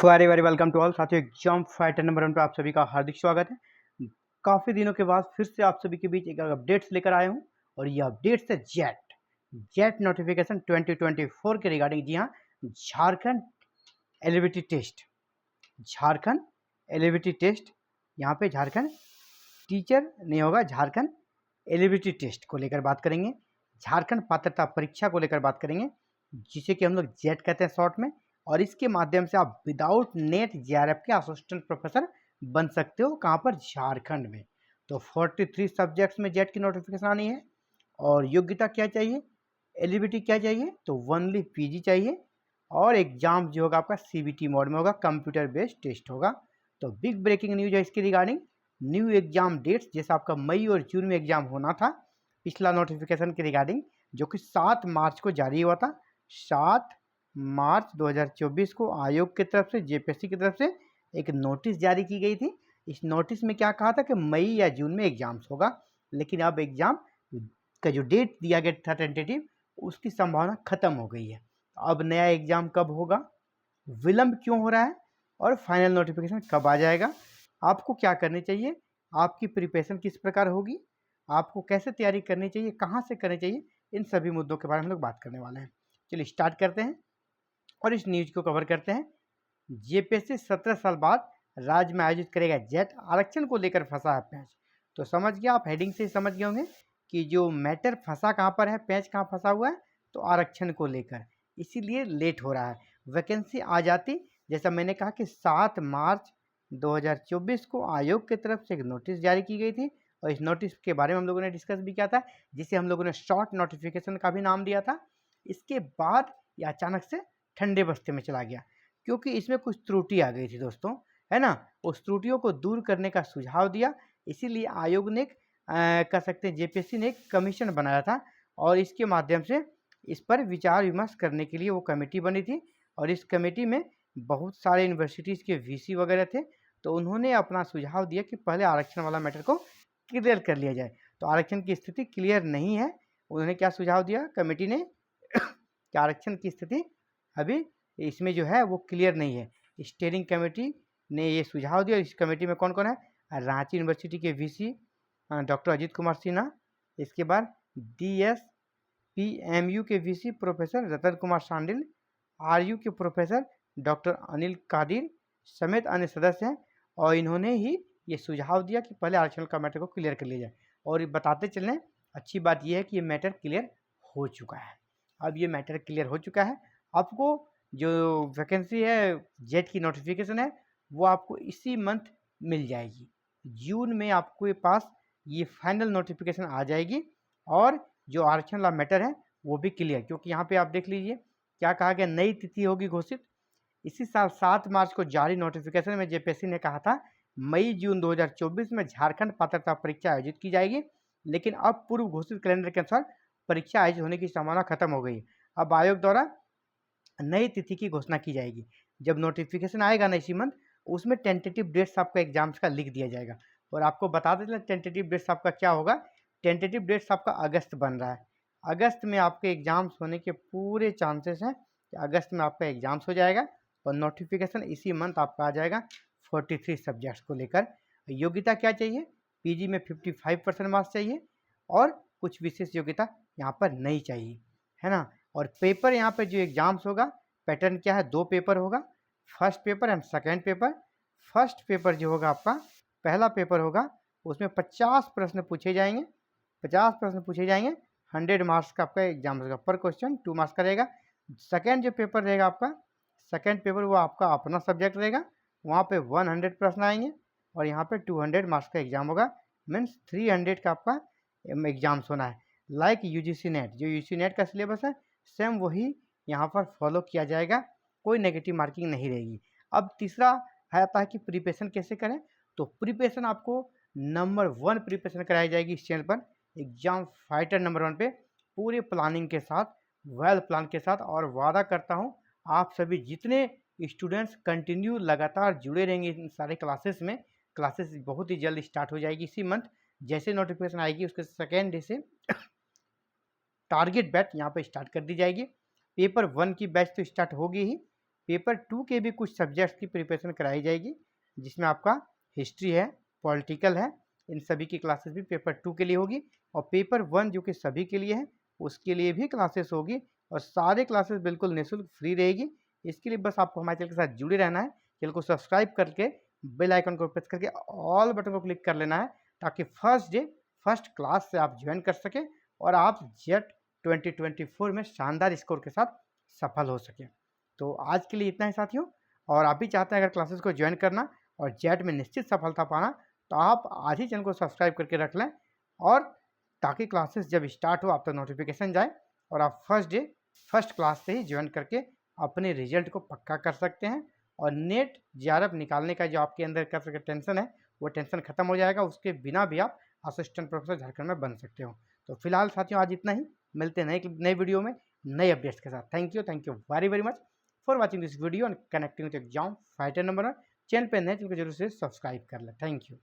Very very welcome to all साथियों। Exam fighter number 1 पे आप सभी का हार्दिक स्वागत है। काफ़ी दिनों के बाद फिर से आप सभी के बीच एक अपडेट्स लेकर आए हूँ और ये अपडेट्स है जेट नोटिफिकेशन 2024 के रिगार्डिंग। जी हाँ, Jharkhand eligibility test, Jharkhand eligibility test. यहाँ पे झारखंड टीचर नहीं होगा, झारखंड एलिजिबिलिटी टेस्ट को लेकर बात करेंगे, झारखंड पात्रता परीक्षा को लेकर बात करेंगे, जिसे कि हम लोग जेट कहते हैं शॉर्ट में। और इसके माध्यम से आप विदाउट नेट जेआरएफ के असिस्टेंट प्रोफेसर बन सकते हो। कहाँ पर? झारखंड में। तो 43 सब्जेक्ट्स में जेट की नोटिफिकेशन आनी है। और योग्यता क्या चाहिए, एलिजिबिलिटी क्या चाहिए? तो ओनली पीजी चाहिए। और एग्जाम जो होगा आपका सीबीटी मोड में होगा, कंप्यूटर बेस्ड टेस्ट होगा। तो बिग ब्रेकिंग न्यूज है इसके रिगार्डिंग। न्यू एग्जाम डेट्स, जैसे आपका मई और जून में एग्जाम होना था पिछला नोटिफिकेशन के रिगार्डिंग, जो कि 7 मार्च को जारी हुआ था। 7 मार्च 2024 को आयोग की तरफ से, जेपीएससी की तरफ से एक नोटिस जारी की गई थी। इस नोटिस में क्या कहा था कि मई या जून में एग्जाम्स होगा, लेकिन अब एग्जाम का जो डेट दिया गया था टेंटेटिव, उसकी संभावना खत्म हो गई है। अब नया एग्जाम कब होगा, विलंब क्यों हो रहा है, और फाइनल नोटिफिकेशन कब आ जाएगा, आपको क्या करनी चाहिए, आपकी प्रिपरेशन किस प्रकार होगी, आपको कैसे तैयारी करनी चाहिए, कहाँ से करनी चाहिए, इन सभी मुद्दों के बारे में हम लोग बात करने वाले हैं। चलिए स्टार्ट करते हैं और इस न्यूज को कवर करते हैं। जेपीएससी 17 साल बाद राज्य में आयोजित करेगा जेट, आरक्षण को लेकर फंसा है पेंच। तो समझ गया, आप हेडिंग से समझ गए होंगे कि जो मैटर फंसा कहाँ पर है, पेंच कहाँ फंसा हुआ है, तो आरक्षण को लेकर, इसीलिए लेट हो रहा है। वैकेंसी आ जाती, जैसा मैंने कहा कि 7 मार्च 2024 को आयोग की तरफ से एक नोटिस जारी की गई थी, और इस नोटिस के बारे में हम लोगों ने डिस्कस भी किया था, जिसे हम लोगों ने शॉर्ट नोटिफिकेशन का भी नाम दिया था। इसके बाद ये अचानक से ठंडे बस्ते में चला गया, क्योंकि इसमें कुछ त्रुटि आ गई थी दोस्तों, है ना। उस त्रुटियों को दूर करने का सुझाव दिया, इसीलिए आयोग ने कह सकते हैं जेपीएससी ने एक कमीशन बनाया था, और इसके माध्यम से इस पर विचार विमर्श करने के लिए वो कमेटी बनी थी। और इस कमेटी में बहुत सारे यूनिवर्सिटीज़ के वीसी वगैरह थे, तो उन्होंने अपना सुझाव दिया कि पहले आरक्षण वाला मैटर को क्लियर कर लिया जाए। तो आरक्षण की स्थिति क्लियर नहीं है। उन्होंने क्या सुझाव दिया कमेटी ने कि आरक्षण की स्थिति अभी इसमें जो है वो क्लियर नहीं है। स्टीयरिंग कमेटी ने ये सुझाव दिया। इस कमेटी में कौन कौन है? रांची यूनिवर्सिटी के वीसी डॉक्टर अजीत कुमार सिन्हा, इसके बाद डीएसपीएमयू के VC professor Ratan Kumar Sandil, RU के प्रोफेसर डॉक्टर अनिल कादिर समेत अन्य सदस्य हैं। और इन्होंने ही ये सुझाव दिया कि पहले आरक्षण का मैटर को क्लियर कर लिया जाए। और ये बताते चलें, अच्छी बात यह है कि ये मैटर क्लियर हो चुका है। अब ये मैटर क्लियर हो चुका है। आपको जो वैकेंसी है, जेट की नोटिफिकेशन है, वो आपको इसी मंथ मिल जाएगी। जून में आपके पास ये फाइनल नोटिफिकेशन आ जाएगी, और जो आरक्षण वाला मैटर है वो भी क्लियर, क्योंकि यहाँ पे आप देख लीजिए क्या कहा गया, नई तिथि होगी घोषित। इसी साल 7 मार्च को जारी नोटिफिकेशन में जेपीएससी ने कहा था मई जून 2024 में झारखंड पात्रता परीक्षा आयोजित की जाएगी, लेकिन अब पूर्व घोषित कैलेंडर के अनुसार परीक्षा आयोजित होने की संभावना खत्म हो गई। अब आयोग द्वारा नई तिथि की घोषणा की जाएगी। जब नोटिफिकेशन आएगा ना इसी मंथ, उसमें टेंटेटिव डेट्स आपका एग्जाम्स का लिख दिया जाएगा। और आपको बता देते हैं टेंटेटिव डेट्स आपका क्या होगा। टेंटेटिव डेट्स आपका अगस्त बन रहा है। अगस्त में आपके एग्जाम्स होने के पूरे चांसेस हैं कि अगस्त में आपका एग्जाम्स हो जाएगा, और नोटिफिकेशन इसी मंथ आपका आ जाएगा 43 सब्जेक्ट्स को लेकर। योग्यता क्या चाहिए? पीजी में 55% मार्क्स चाहिए, और कुछ विशेष योग्यता यहाँ पर नहीं चाहिए, है ना। और पेपर यहाँ पे जो एग्जाम्स होगा, पैटर्न क्या है, 2 पेपर होगा, first paper and second paper. First paper जो होगा आपका, पहला पेपर होगा, उसमें 50 प्रश्न पूछे जाएंगे, 50 प्रश्न पूछे जाएंगे, 100 मार्क्स का आपका एग्जाम होगा, पर क्वेश्चन 2 मार्क्स का रहेगा। सेकेंड जो पेपर रहेगा आपका, सेकेंड पेपर वो आपका अपना सब्जेक्ट रहेगा, वहाँ पे 100 प्रश्न आएंगे, और यहाँ पे 200 मार्क्स का एग्जाम होगा, मीन्स 300 का आपका एग्जाम्स होना है। लाइक यूजीसी नेट, जो यूजीसी नेट का सिलेबस है, सेम वही यहाँ पर फॉलो किया जाएगा, कोई नेगेटिव मार्किंग नहीं रहेगी। अब तीसरा आता है कि प्रिपरेशन कैसे करें। तो प्रिपरेशन आपको नंबर 1 प्रिपरेशन कराई जाएगी इस चैनल पर, एग्जाम फाइटर नंबर 1 पे, पूरे प्लानिंग के साथ, वेल प्लान के साथ। और वादा करता हूँ आप सभी जितने स्टूडेंट्स कंटिन्यू लगातार जुड़े रहेंगे इन सारे क्लासेस में, क्लासेस बहुत ही जल्द स्टार्ट हो जाएगी इसी मंथ। जैसे नोटिफिकेशन आएगी उसके सेकेंड डे से टारगेट बैच यहाँ पे स्टार्ट कर दी जाएगी। पेपर 1 की बैच तो स्टार्ट होगी ही, पेपर 2 के भी कुछ सब्जेक्ट्स की प्रिपरेशन कराई जाएगी, जिसमें आपका हिस्ट्री है, पॉलिटिकल है, इन सभी की क्लासेस भी पेपर 2 के लिए होगी। और पेपर 1 जो कि सभी के लिए है, उसके लिए भी क्लासेस होगी और सारे क्लासेस बिल्कुल निःशुल्क फ्री रहेगी। इसके लिए बस आपको हमारे चैनल के साथ जुड़े रहना है, चैनल को सब्सक्राइब करके बेल आइकन को प्रेस करके ऑल बटन को क्लिक कर लेना है, ताकि फर्स्ट डे फर्स्ट क्लास से आप ज्वाइन कर सकें और आप जेट 2024 में शानदार स्कोर के साथ सफल हो सकें। तो आज के लिए इतना ही साथियों, और आप भी चाहते हैं अगर क्लासेस को ज्वाइन करना और जेट में निश्चित सफलता पाना, तो आप आज ही चैनल को सब्सक्राइब करके रख लें, और ताकि क्लासेस जब स्टार्ट हो आप तक नोटिफिकेशन जाए और आप फर्स्ट डे फर्स्ट क्लास से ही ज्वाइन करके अपने रिजल्ट को पक्का कर सकते हैं। और नेट जेआरएफ निकालने का जो आपके अंदर कर सके टेंशन है, वो टेंशन खत्म हो जाएगा। उसके बिना भी आप असिस्टेंट प्रोफेसर झारखंड में बन सकते हो। तो फिलहाल साथियों आज इतना ही, मिलते हैं नए वीडियो में नए अपडेट्स के साथ। Thank you very much for watching this video and connecting with exam fighter number 1। Channel पे नए, चैनल को जरूर से सब्सक्राइब कर लें। Thank you.